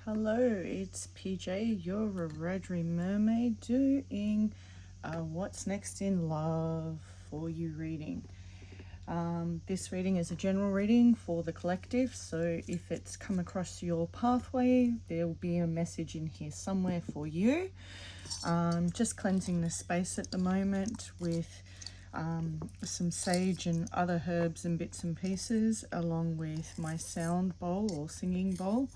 Hello, it's PJ, your Wiradjuri mermaid, doing What's Next in Love for you reading. This reading is a general reading for the collective, so if it's come across your pathway, there will be a message in here somewhere for you. Just cleansing the space at the moment with some sage and other herbs and bits and pieces, along with my sound bowl or singing bowl.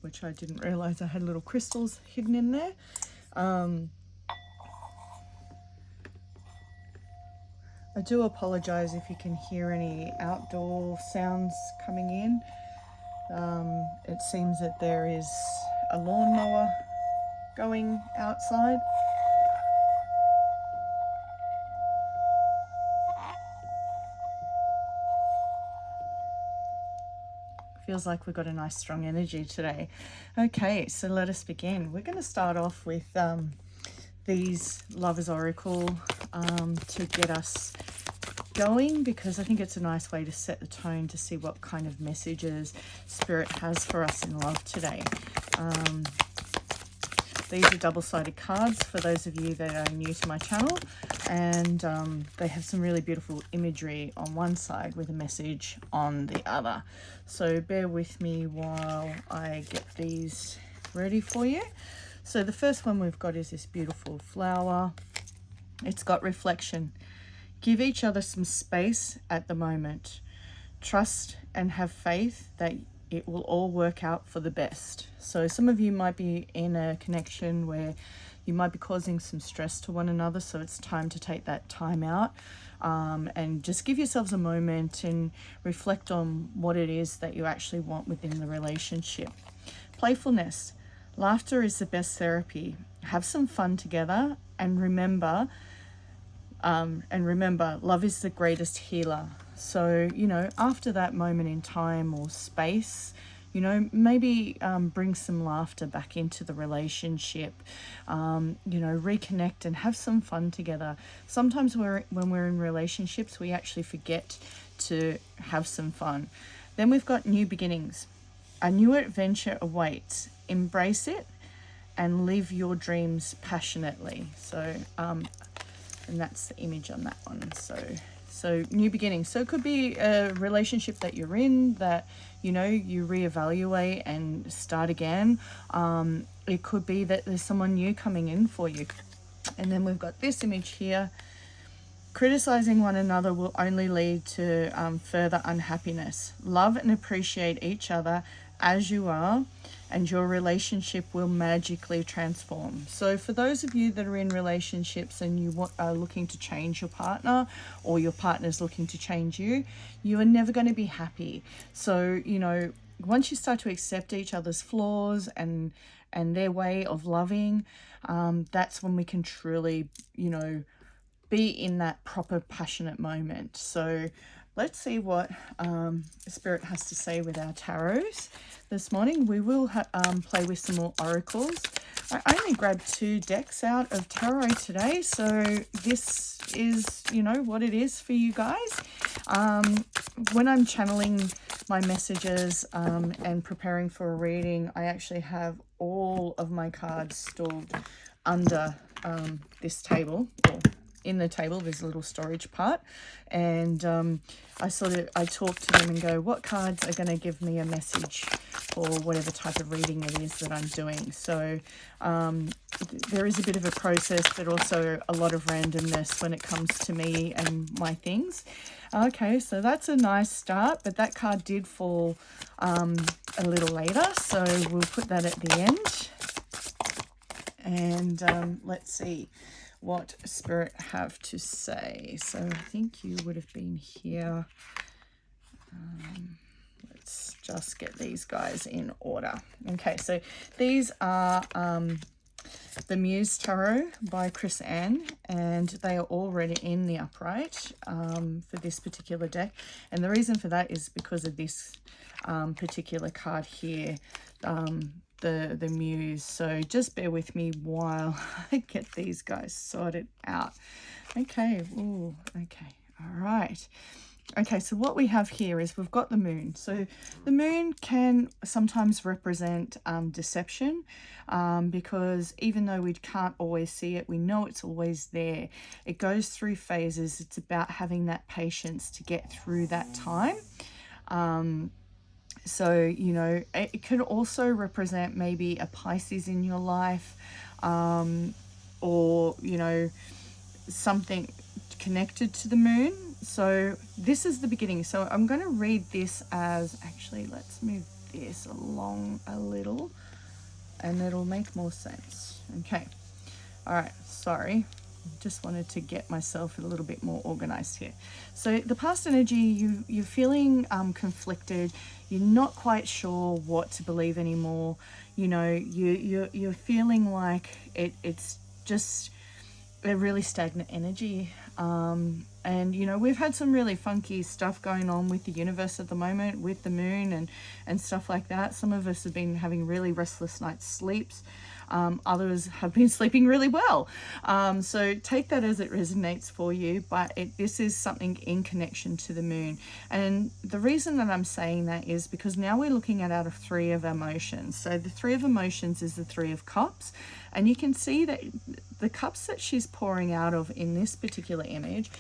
Which I didn't realize I had little crystals hidden in there. I do apologize if you can hear any outdoor sounds coming in. It seems that there is a lawnmower going outside. Feels like we've got a nice strong energy today. Okay, so let us begin. We're going to start off with these Lover's Oracle to get us going, because I think it's a nice way to set the tone to see what kind of messages Spirit has for us in love today. These are double-sided cards for those of you that are new to my channel, and they have some really beautiful imagery on one side with a message on the other. So bear with me while I get these ready for you. So the first one we've got is this beautiful flower. It's got reflection. Give each other some space at the moment. Trust and have faith that it will all work out for the best. So some of you might be in a connection where you might be causing some stress to one another, so it's time to take that time out and just give yourselves a moment and reflect on what it is that you actually want within the relationship. Playfulness. Laughter is the best therapy. Have some fun together, and remember, love is the greatest healer. So, after that moment in time or space, maybe bring some laughter back into the relationship, reconnect and have some fun together. Sometimes when we're in relationships, we actually forget to have some fun. Then we've got new beginnings. A new adventure awaits. Embrace it and live your dreams passionately. So, and that's the image on that one. So new beginnings. So it could be a relationship that you're in that, you reevaluate and start again. It could be that there's someone new coming in for you. And then we've got this image here. Criticizing one another will only lead to further unhappiness. Love and appreciate each other as you are, and your relationship will magically transform. So for those of you that are in relationships and you are looking to change your partner, or your partner's looking to change you, you are never going to be happy. So, once you start to accept each other's flaws and their way of loving, that's when we can truly, be in that proper passionate moment. So let's see what Spirit has to say with our tarots this morning. We will play with some more oracles. I only grabbed 2 decks out of tarot today, so this is, what it is for you guys. When I'm channeling my messages and preparing for a reading, I actually have all of my cards stored under this table, or in the table. There's a little storage part, and I talk to them and go, what cards are going to give me a message for whatever type of reading it is that I'm doing. So there is a bit of a process, but also a lot of randomness when it comes to me and my things. Okay, so that's a nice start, but that card did fall a little later, so we'll put that at the end. And let's see what Spirit have to say. So I think you would have been here. Let's just get these guys in order. Okay, so these are the Muse Tarot by Chris Anne, and they are already in the upright for this particular deck. And the reason for that is because of this particular card here, the Muse. So just bear with me while I get these guys sorted out. Okay. Ooh, okay. All right. Okay, so what we have here is we've got the moon. So the moon can sometimes represent deception, because even though we can't always see it, we know it's always there. It goes through phases. It's about having that patience to get through that time. So, you know, it could also represent maybe a Pisces in your life, or, you know, something connected to the moon. So this is the beginning. So I'm going to read this as, actually, let's move this along a little and it'll make more sense. Okay. All right. Sorry. Just wanted to get myself a little bit more organized here. So the past energy, you're feeling conflicted. You're not quite sure what to believe anymore. You know, you're feeling like it's just a really stagnant energy. And you know, we've had some really funky stuff going on with the universe at the moment, with the moon and stuff like that. Some of us have been having really restless night sleeps. Others have been sleeping really well. So take that as it resonates for you, but this is something in connection to the moon. And the reason that I'm saying that is because now we're looking at our three of emotions. So the three of emotions is the Three of Cups. And you can see that the cups that she's pouring out of in this particular image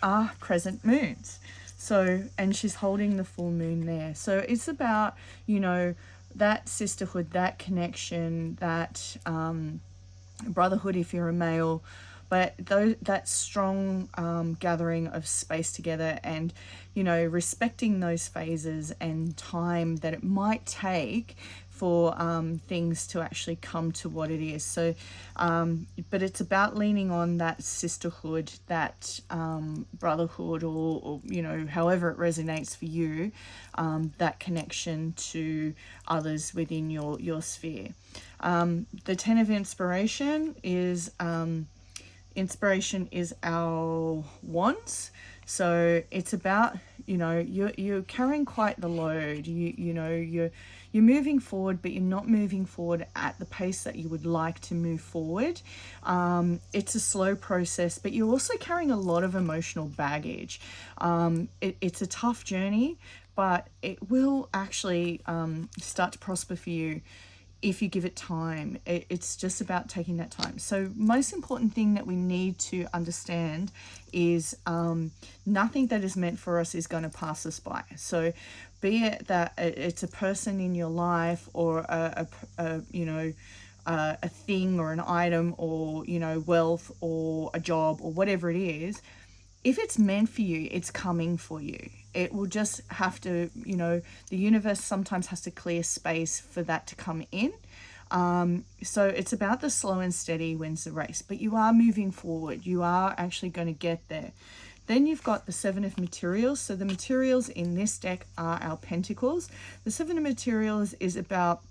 are crescent moons. So, and she's holding the full moon there. So it's about, you know, that sisterhood, that connection, that brotherhood if you're a male, but that strong gathering of space together, and you know, respecting those phases and time that it might take for things to actually come to what it is. So but it's about leaning on that sisterhood, that brotherhood, or you know, however it resonates for you, that connection to others within your sphere. The 10 of inspiration is our wands. So it's about, you know, you're carrying quite the load. You know, you're moving forward, but you're not moving forward at the pace that you would like to move forward. It's a slow process, but you're also carrying a lot of emotional baggage. It's a tough journey, but it will actually start to prosper for you if you give it time. It's just about taking that time. So most important thing that we need to understand is nothing that is meant for us is going to pass us by. So be it that it's a person in your life, or a thing or an item, or you know, wealth or a job or whatever it is, if it's meant for you, it's coming for you. It will just have to, you know, the universe sometimes has to clear space for that to come in. So it's about the slow and steady wins the race, but you are moving forward. You are actually going to get there. Then you've got the Seven of Materials. So the materials in this deck are our pentacles. The Seven of Materials is about,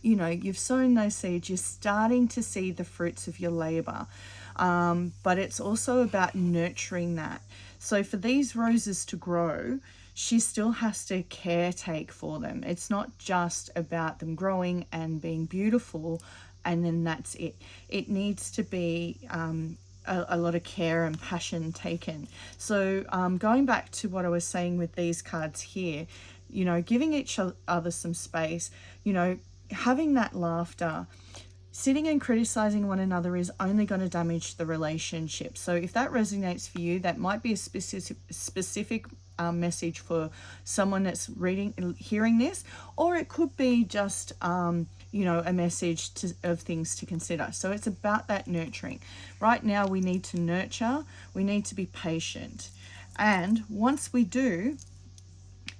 you know, you've sown those seeds, you're starting to see the fruits of your labor. But it's also about nurturing that. So for these roses to grow, she still has to caretake for them. It's not just about them growing and being beautiful and then that's it. It needs to be a lot of care and passion taken. So going back to what I was saying with these cards here, you know, giving each other some space, you know, having that laughter. Sitting and criticizing one another is only going to damage the relationship. So if that resonates for you, that might be a specific message for someone that's hearing this, or it could be just you know, a message of things to consider. So it's about that nurturing. Right now we need to nurture, we need to be patient, and once we do,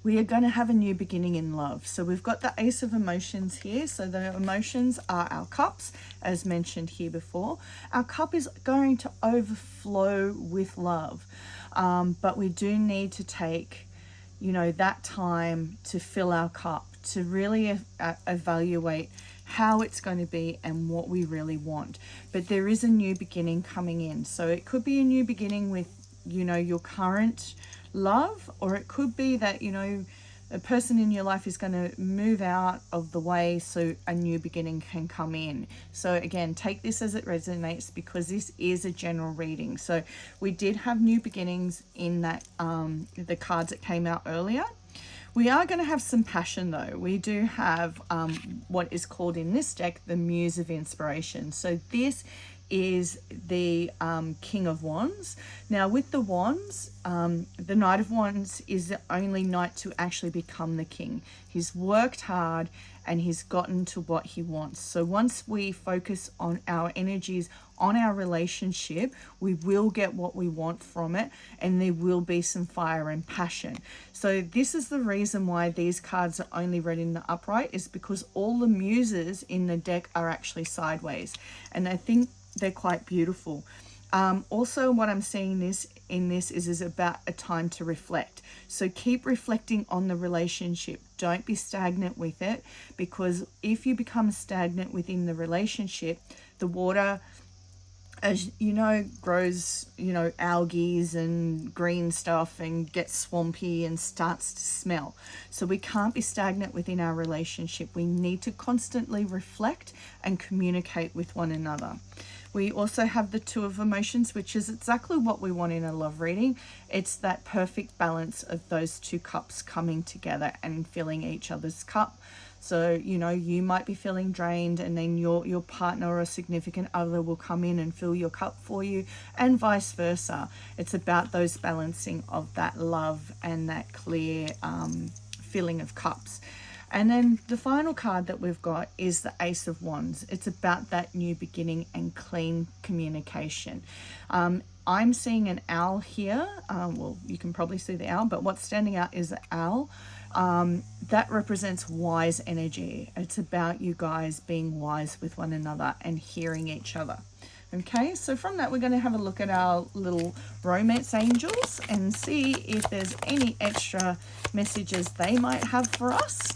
we are going to have a new beginning in love. So we've got the Ace of Emotions here. So the emotions are our cups, as mentioned here before. Our cup is going to overflow with love. But we do need to take, you know, that time to fill our cup, to really evaluate how it's going to be and what we really want. But there is a new beginning coming in. So it could be a new beginning with, you know, your current love, or it could be that, you know, a person in your life is going to move out of the way so a new beginning can come in. So again, take this as it resonates, because this is a general reading. So we did have new beginnings in that the cards that came out earlier. We are going to have some passion though. We do have what is called in this deck the Muse of Inspiration. So this is the King of Wands. Now with the Wands, the Knight of Wands is the only knight to actually become the king. He's worked hard and he's gotten to what he wants. So once we focus on our energies on our relationship, we will get what we want from it, and there will be some fire and passion. So this is the reason why these cards are only read in the upright, is because all the muses in the deck are actually sideways, and I think they're quite beautiful. Also, what I'm seeing in this is about a time to reflect. So keep reflecting on the relationship. Don't be stagnant with it, because if you become stagnant within the relationship, the water, as you know, grows, algae and green stuff and gets swampy and starts to smell. So we can't be stagnant within our relationship. We need to constantly reflect and communicate with one another. We also have the Two of Emotions, which is exactly what we want in a love reading. It's that perfect balance of those two cups coming together and filling each other's cup. So, you might be feeling drained, and then your partner or significant other will come in and fill your cup for you, and vice versa. It's about those balancing of that love and that clear filling of cups. And then the final card that we've got is the Ace of Wands. It's about that new beginning and clean communication. I'm seeing an owl here. Well, you can probably see the owl, but what's standing out is the owl. That represents wise energy. It's about you guys being wise with one another and hearing each other. Okay, so from that, we're going to have a look at our little romance angels and see if there's any extra messages they might have for us.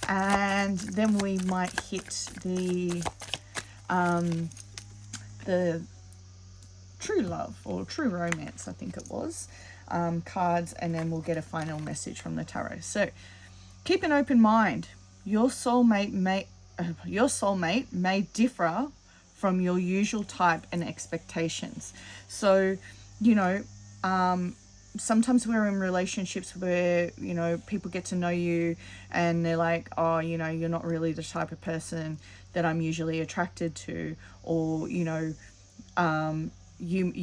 And then we might hit the true love or true romance, I think it was, cards, and then we'll get a final message from the tarot. So keep an open mind. Your soulmate may differ from your usual type and expectations. So, sometimes we're in relationships where, people get to know you and they're like, oh, you're not really the type of person that I'm usually attracted to. Or, you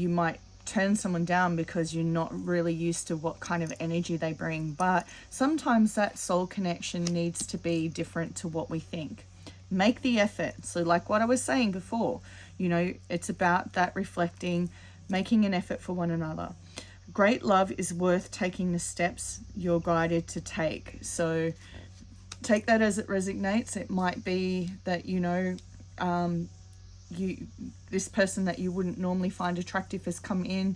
might turn someone down because you're not really used to what kind of energy they bring. But sometimes that soul connection needs to be different to what we think. Make the effort. So like what I was saying before, it's about that reflecting, making an effort for one another. Great love is worth taking the steps you're guided to take. So take that as it resonates. It might be that, this person that you wouldn't normally find attractive has come in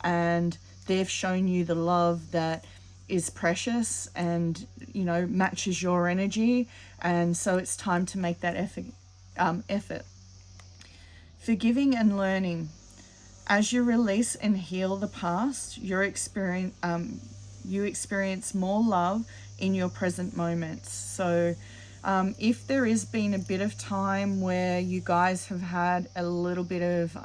and they've shown you the love that is precious and, matches your energy. And so it's time to make that effort. Forgiving and learning. As you release and heal the past, you experience more love in your present moments. So if there has been a bit of time where you guys have had a little bit of,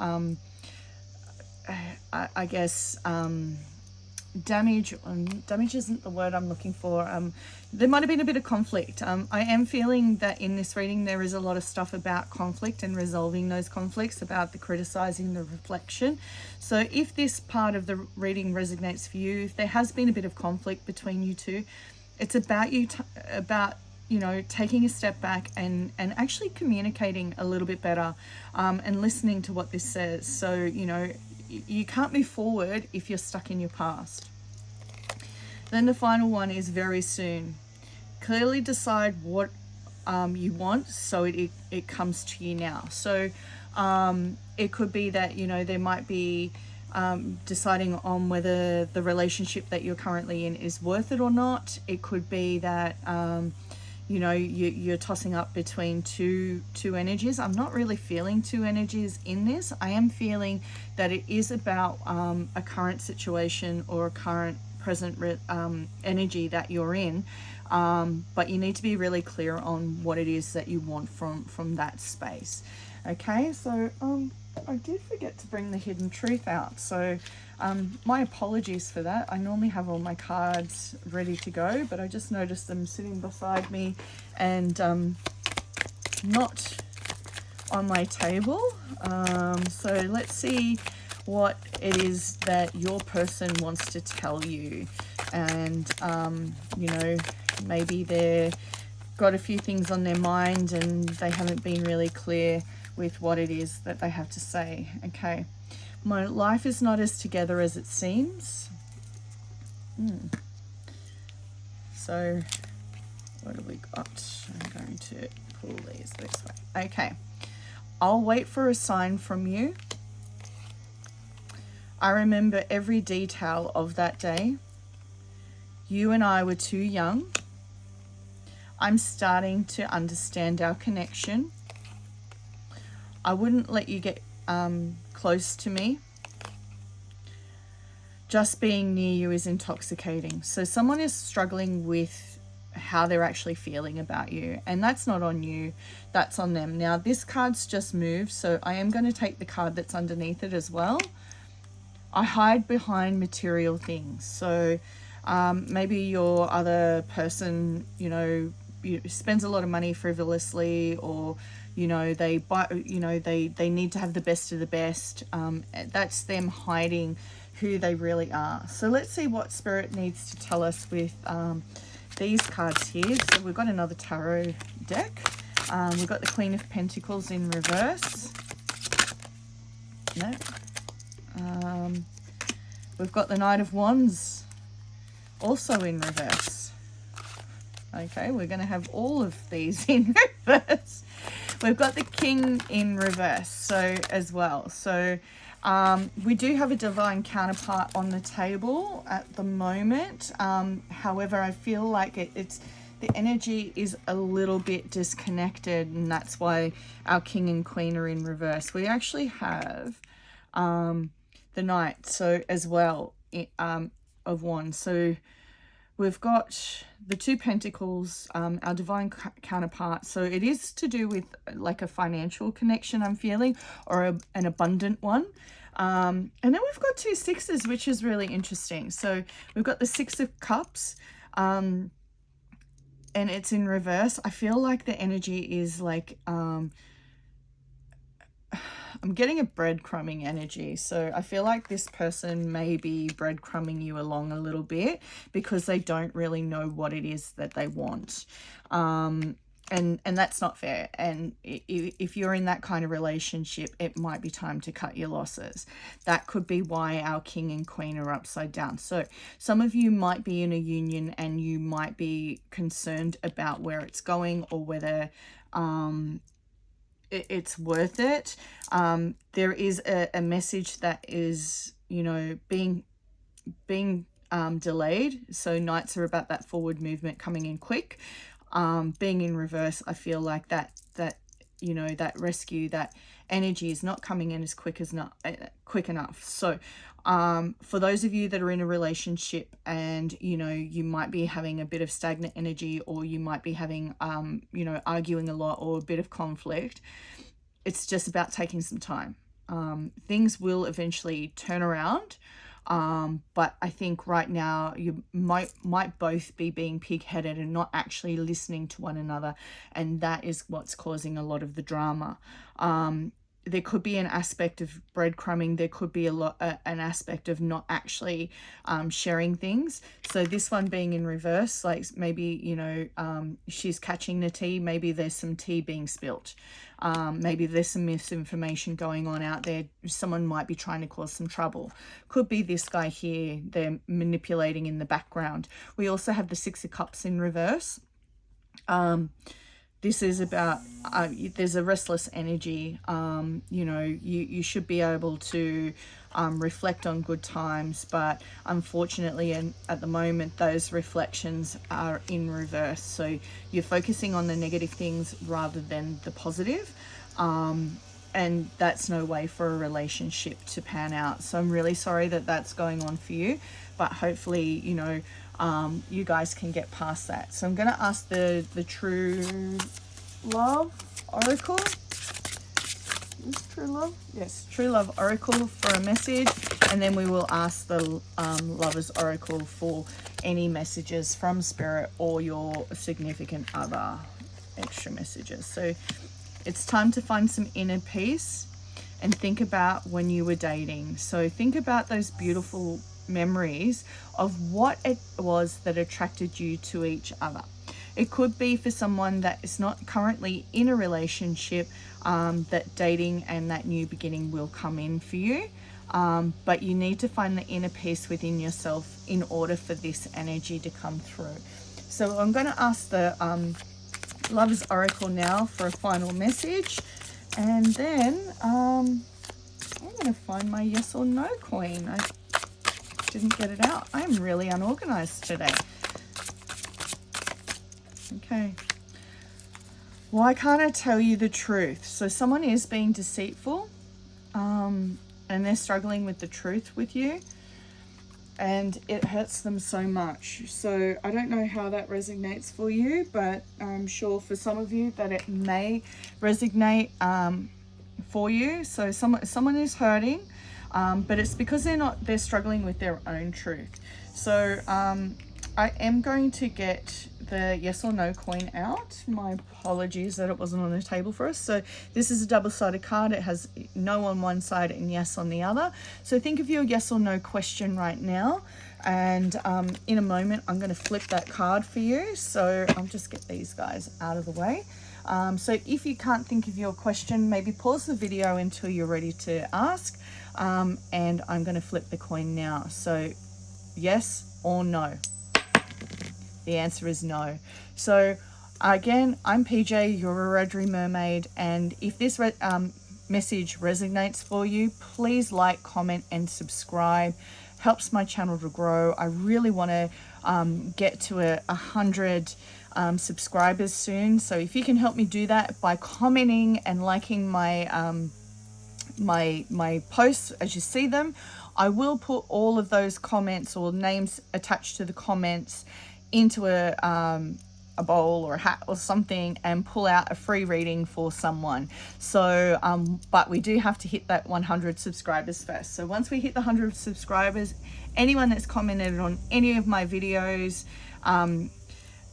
damage isn't the word I'm looking for. There might have been a bit of conflict. I am feeling that in this reading there is a lot of stuff about conflict and resolving those conflicts, about the criticizing, the reflection. So if this part of the reading resonates for you, if there has been a bit of conflict between you two, it's about taking a step back and actually communicating a little bit better, and listening to what this says. So you can't move forward if you're stuck in your past. Then the final one is very soon. Clearly decide what you want so it comes to you now. So it could be that there might be deciding on whether the relationship that you're currently in is worth it or not. It could be that you're tossing up between two energies. I'm not really feeling two energies in this. I am feeling that it is about a current situation or a current present energy that you're in, but you need to be really clear on what it is that you want from that space. Okay, so I did forget to bring the hidden truth out, so my apologies for that. I normally have all my cards ready to go, but I just noticed them sitting beside me and not on my table. So let's see what it is that your person wants to tell you. And you know, maybe they've got a few things on their mind and they haven't been really clear with what it is that they have to say. Okay, my life is not as together as it seems. So what have we got? I'm going to pull these this way. Okay, I'll wait for a sign from you. I remember every detail of that day. You and I were too young. I'm starting to understand our connection. I wouldn't let you get close to me. Just being near you is intoxicating. So someone is struggling with how they're actually feeling about you, and that's not on you, that's on them. Now this card's just moved, so I am going to take the card that's underneath it as well. I hide behind material things. So maybe your other person, you know, spends a lot of money frivolously, or you know, they buy, you know, they need to have the best of the best. That's them hiding who they really are. So let's see what Spirit needs to tell us with these cards here. So we've got another tarot deck. We've got the Queen of Pentacles in reverse. No. We've got the Knight of Wands also in reverse. Okay, we're going to have all of these in reverse. We've got the King in reverse, so as well. So we do have a divine counterpart on the table at the moment. However, I feel like it's the energy is a little bit disconnected, and that's why our King and Queen are in reverse. We actually have the Knight, so as well, of Wands. So we've got the two Pentacles, our divine counterpart. So it is to do with like a financial connection I'm feeling, or an abundant one. And then we've got two sixes, which is really interesting. So we've got the Six of Cups, and it's in reverse. I feel like the energy is like, I'm getting a breadcrumbing energy. So I feel like this person may be breadcrumbing you along a little bit because they don't really know what it is that they want. And that's not fair. And if you're in that kind of relationship, it might be time to cut your losses. That could be why our King and Queen are upside down. So some of you might be in a union and you might be concerned about where it's going, or whether it's worth it. There is a message that is, you know, being delayed. So Knights are about that forward movement, coming in quick. Being in reverse, I feel like that you know, that rescue, that energy is not coming in as quick enough. So for those of you that are in a relationship and, you know, you might be having a bit of stagnant energy, or you might be having you know, arguing a lot, or a bit of conflict, it's just about taking some time. Things will eventually turn around. But I think right now you might both be being pig-headed and not actually listening to one another, and that is what's causing a lot of the drama. There could be an aspect of breadcrumbing. There could be an aspect of not actually sharing things. So this one being in reverse, like maybe, you know, she's catching the tea. Maybe there's some tea being spilt. Maybe there's some misinformation going on out there. Someone might be trying to cause some trouble. Could be this guy here. They're manipulating in the background. We also have the Six of Cups in reverse. This is about, there's a restless energy. You know, you should be able to reflect on good times, but unfortunately, and at the moment, those reflections are in reverse. So you're focusing on the negative things rather than the positive. And that's no way for a relationship to pan out. So I'm really sorry that that's going on for you, but hopefully, you know, you guys can get past that. So I'm going to ask the True Love Oracle. Is True Love? Yes, True Love Oracle for a message, and then we will ask the Lovers Oracle for any messages from Spirit or your significant other, extra messages. So it's time to find some inner peace and think about when you were dating. So think about those beautiful memories of what it was that attracted you to each other. It could be for someone that is not currently in a relationship, that dating and that new beginning will come in for you. But you need to find the inner peace within yourself in order for this energy to come through. So I'm going to ask the Lover's Oracle now for a final message. And then I'm going to find my yes or no coin. I didn't get it out. I'm really unorganized today. Okay. Why can't I tell you the truth? So someone is being deceitful, and they're struggling with the truth with you, and it hurts them so much. So I don't know how that resonates for you, but I'm sure for some of you that it may resonate for you. So someone is hurting, but it's because they're struggling with their own truth. So I am going to get the yes or no coin out. My apologies that it wasn't on the table for us. So this is a double-sided card. It has no on one side and yes on the other. So think of your yes or no question right now, and in a moment I'm going to flip that card for you. So I'll just get these guys out of the way. So if you can't think of your question, maybe pause the video until you're ready to ask, and I'm going to flip the coin now. So yes or no. The answer is no. So again, I'm PJ, you're a Wiradjuri mermaid, and if this message resonates for you, please like, comment and subscribe. Helps my channel to grow. I really want to get to 100 subscribers soon. So if you can help me do that by commenting and liking my my posts as you see them, I will put all of those comments or names attached to the comments into a bowl or a hat or something and pull out a free reading for someone. So but we do have to hit that 100 subscribers first. So once we hit the 100 subscribers, anyone that's commented on any of my videos,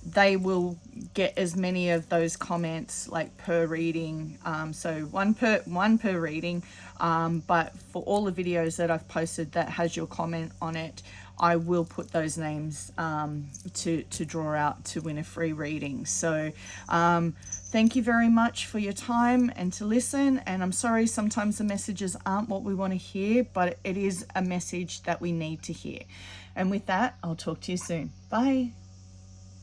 they will get as many of those comments like per reading, so one per reading, but for all the videos that I've posted that has your comment on it, I will put those names to draw out to win a free reading. So thank you very much for your time and to listen, and I'm sorry sometimes the messages aren't what we want to hear, but it is a message that we need to hear. And with that, I'll talk to you soon. Bye.